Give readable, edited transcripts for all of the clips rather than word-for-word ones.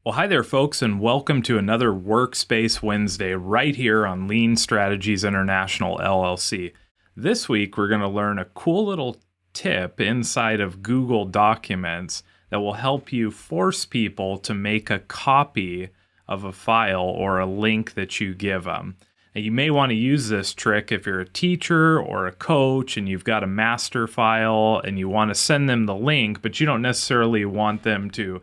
Well, hi there, folks, and welcome to another Workspace Wednesday right here on Lean Strategies International, LLC. This week, we're going to learn a cool little tip inside of Google Documents that will help you force people to make a copy of a file or a link that you give them. Now, you may want to use this trick if you're a teacher or a coach and you've got a master file and you want to send them the link, but you don't necessarily want them to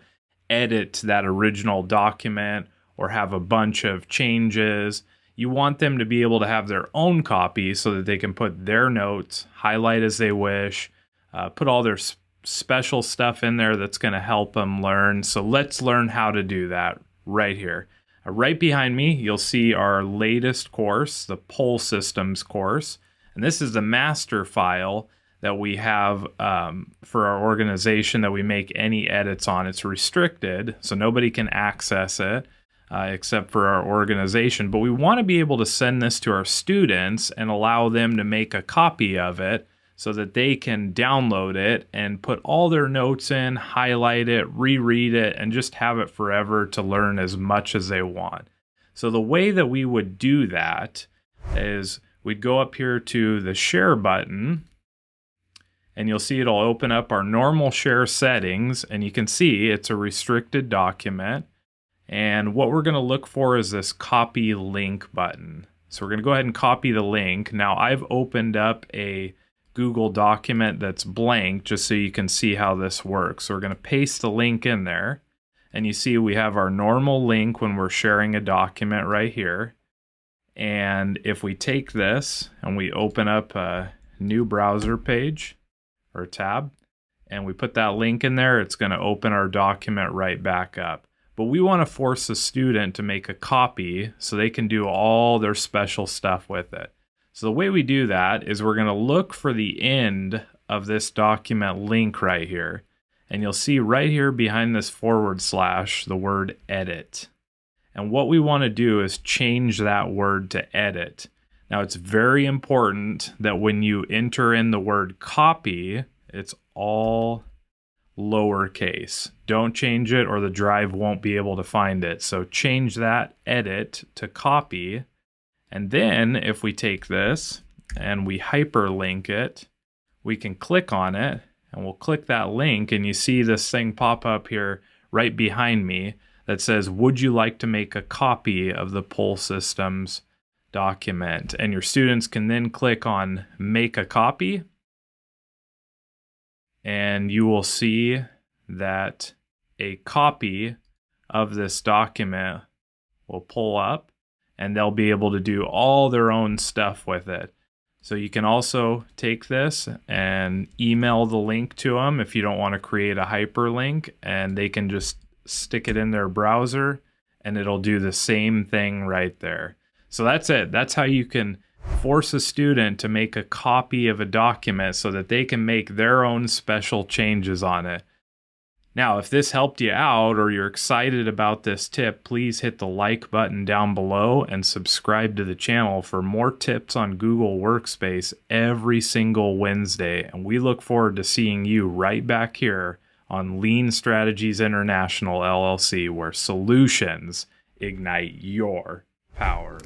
edit that original document or have a bunch of changes. You want them to be able to have their own copy so that they can put their notes, highlight as they wish, put all their special stuff in there that's going to help them learn. So let's learn how to do that right here. Right behind me, you'll see our latest course, the Poll Systems course. And this is the master file that we have for our organization that we make any edits on. It's restricted, so nobody can access it except for our organization. But we want to be able to send this to our students and allow them to make a copy of it so that they can download it and put all their notes in, highlight it, reread it, and just have it forever to learn as much as they want. So the way that we would do that is we'd go up here to the share button, and you'll see it'll open up our normal share settings, and you can see it's a restricted document. And what we're going to look for is this copy link button. So we're going to go ahead and copy the link. Now I've opened up a Google document that's blank just so you can see how this works. So we're going to paste the link in there, and you see we have our normal link when we're sharing a document right here. And if we take this and we open up a new browser page or tab, and we put that link in there, it's going to open our document right back up. But we want to force the student to make a copy so they can do all their special stuff with it. So the way we do that is we're going to look for the end of this document link right here. And you'll see right here behind this / the word edit. And what we want to do is change that word to edit. Now, it's very important that when you enter in the word copy, it's all lowercase. Don't change it or the drive won't be able to find it. So change that edit to copy. And then if we take this and we hyperlink it, we can click on it and we'll click that link, and you see this thing pop up here right behind me that says, would you like to make a copy of the Poll Systems document? And your students can then click on make a copy, and you will see that a copy of this document will pull up, and they'll be able to do all their own stuff with it. So you can also take this and email the link to them if you don't want to create a hyperlink, and they can just stick it in their browser and it'll do the same thing right there. So that's it. That's how you can force a student to make a copy of a document so that they can make their own special changes on it. Now, if this helped you out or you're excited about this tip, please hit the like button down below and subscribe to the channel for more tips on Google Workspace every single Wednesday. And we look forward to seeing you right back here on Lean Strategies International, LLC, where solutions ignite your power.